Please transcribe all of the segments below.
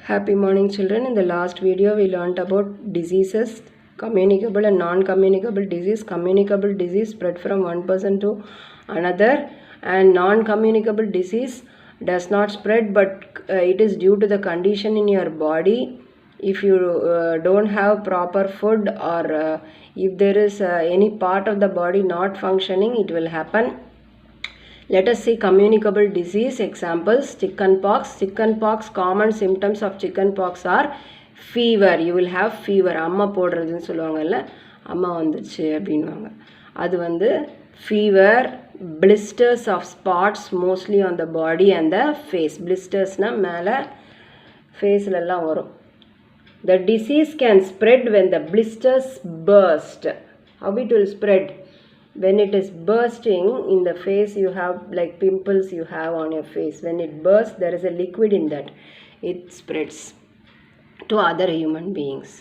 Happy morning, children. In the last video we learnt about diseases, communicable and non-communicable disease. Communicable disease spread from one person to another, and non-communicable disease does not spread, but it is due to the condition in your body. If you don't have proper food, or if there is any part of the body not functioning, it will happen. Let us see communicable disease examples. Chickenpox. Chickenpox, common symptoms of chickenpox are fever. You will have fever. அம்மா போடுறதுன்னு சொல்லுவாங்கல்ல, அம்மா வந்துச்சு அப்படின்வாங்க. அது வந்து fever, blisters of spots mostly on the body and the face. Blistersனா மேலே ஃபேஸ்லெல்லாம் வரும். The disease can spread when the blisters burst. How it will spread? When it is bursting in the face, you have like pimples you have on your face. When it bursts, there is a liquid in that. It spreads to other human beings.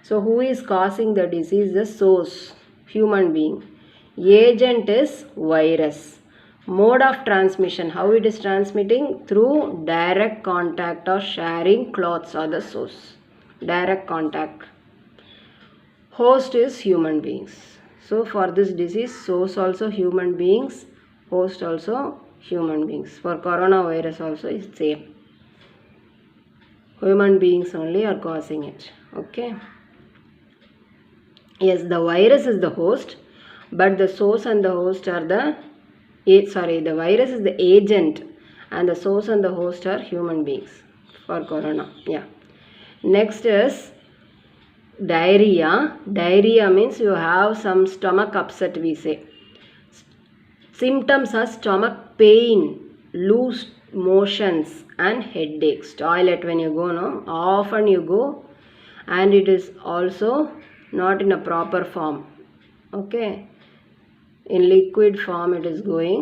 So who is causing the disease? The source, human being. Agent is virus. Mode of transmission, how it is transmitting? Through direct contact or sharing clothes or the source. Direct contact. Host is human beings. So for this disease, source also human beings, host also human beings. For coronavirus also is same. Human beings only are causing it. Okay. Yes, the virus is the host, but the source and the host are the virus is the agent, and the source and the host are human beings for corona. Yeah. Next is diarrhea. Diarrhea means you have some stomach upset, we say. Symptoms are stomach pain, loose motions and headaches. Toilet when you go, no? Often you go, and it is also not in a proper form. Okay. In liquid form it is going.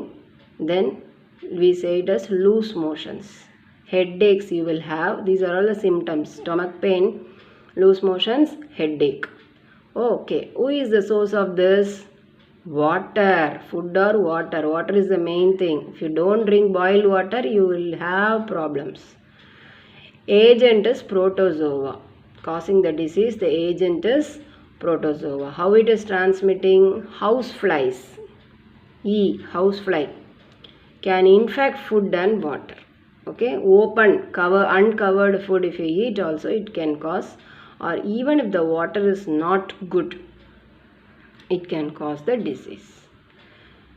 Then we say it as loose motions. Headaches you will have. These are all the symptoms. Stomach pain, loose motions, headache. Okay, who is the source of this? Water. Food or water. Water is the main thing. If you don't drink boiled water, you will have problems. Agent is protozoa. Causing the disease, the agent is protozoa. How it is transmitting? House flies. Housefly can infect food and water. Okay, uncovered food if you eat also it can cause, or even if the water is not good, it can cause the disease.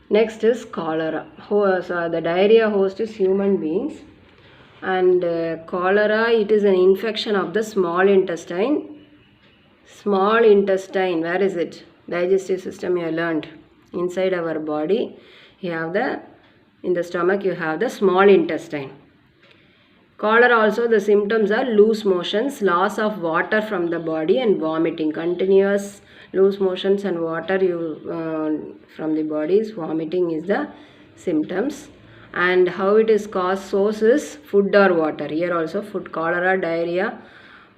Next is cholera. The diarrhea host is human beings, and cholera, it is an infection of the small intestine. Small intestine, where is it? Digestive system you learned. Inside our body you have in the stomach you have the small intestine. Cholera also, the symptoms are loose motions, loss of water from the body and vomiting. Continuous loose motions and water from the body is vomiting is the symptoms. And how it is caused? Source is food or water. Here also food. Cholera, diarrhea,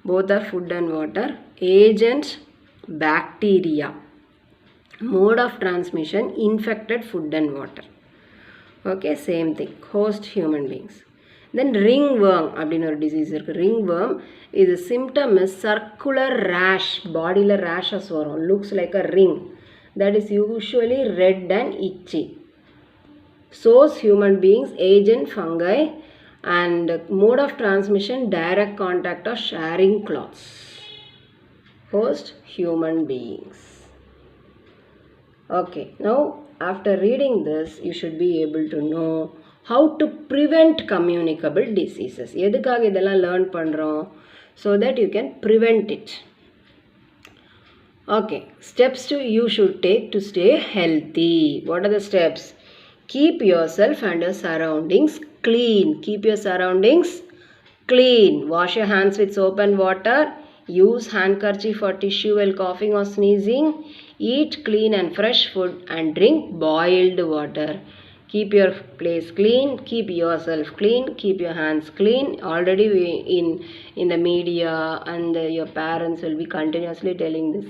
both are food and water. Agent, bacteria. Mode of transmission, infected food and water. Okay, same thing. Host, human beings. Then ringworm அப்படின்னு ஒரு disease இருக்குது. ringworm, இது symptom is circular rash. பாடியில் rashes வரும். Looks like a ring. That is usually red and itchy. Source human beings, agent fungi, and mode of transmission direct contact or sharing cloths. Host human beings. Okay, now after reading this you should be able to know how to prevent communicable diseases. எதுக்காக இதெல்லாம் learn பண்றோம்? So that you can prevent it. Okay, steps you should take to stay healthy. What are the steps? Keep yourself and your surroundings clean. Keep your surroundings clean. Wash your hands with soap and water. Use handkerchief or tissue while coughing or sneezing. Eat clean and fresh food and drink boiled water. Keep your place clean, keep yourself clean, keep your hands clean. Already in the media and your parents will be continuously telling this.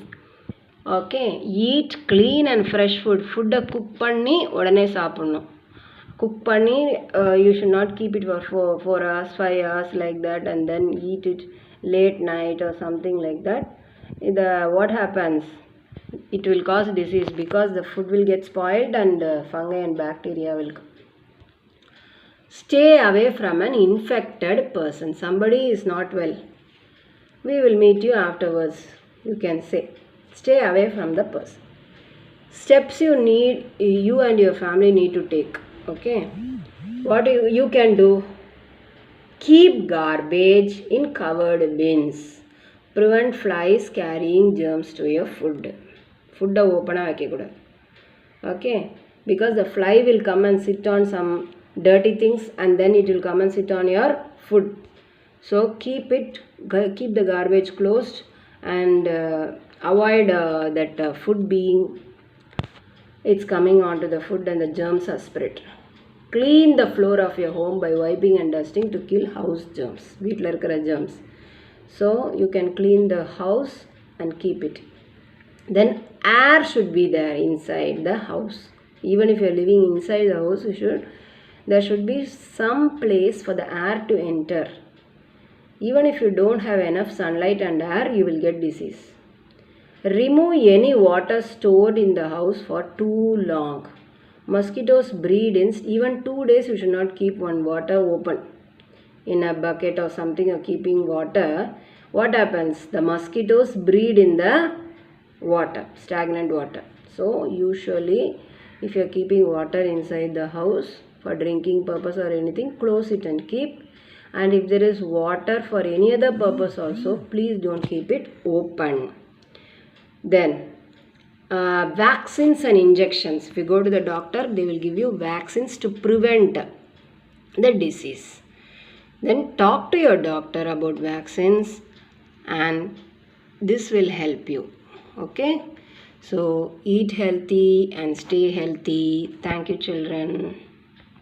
Okay, eat clean and fresh food. Food cook பண்ணி உடனே சாப்பிடணும். cook panni, you should not keep it for 4 hours 5 hours like that and then eat it late night or something like that. What happens, it will cause disease because the food will get spoiled and fungi and bacteria will come. Stay away from an infected person. Somebody is not well, we will meet you afterwards, you can say. Stay away from the person. Steps you and your family need to take. Okay, what you can do: keep garbage in covered bins. Prevent flies carrying germs to your food. Food open வைக்கக்கூடாது. Okay, because the fly will come and sit on some dirty things and then it will come and sit on your food. So keep the garbage closed and avoid that food being, it's coming onto the food and the germs are spread. Clean the floor of your home by wiping and dusting to kill house germs. வீட்டில் இருக்கிற germs. So you can clean the house and keep it. Then air should be there inside the house. Even if you are living inside the house, there should be some place for the air to enter. Even if you don't have enough sunlight and air, you will get disease. Remove any water stored in the house for too long. Mosquitoes breed in even 2 days. You should not keep one water open in a bucket or something or keeping water. What happens? The mosquitoes breed in the water, stagnant water. So usually if you are keeping water inside the house for drinking purpose or anything, close it and keep. And if there is water for any other purpose also, please don't keep it open. Then vaccines and injections. If you go to the doctor, they will give you vaccines to prevent the disease. Then talk to your doctor about vaccines and this will help you. Okay, so eat healthy and stay healthy. Thank you, children.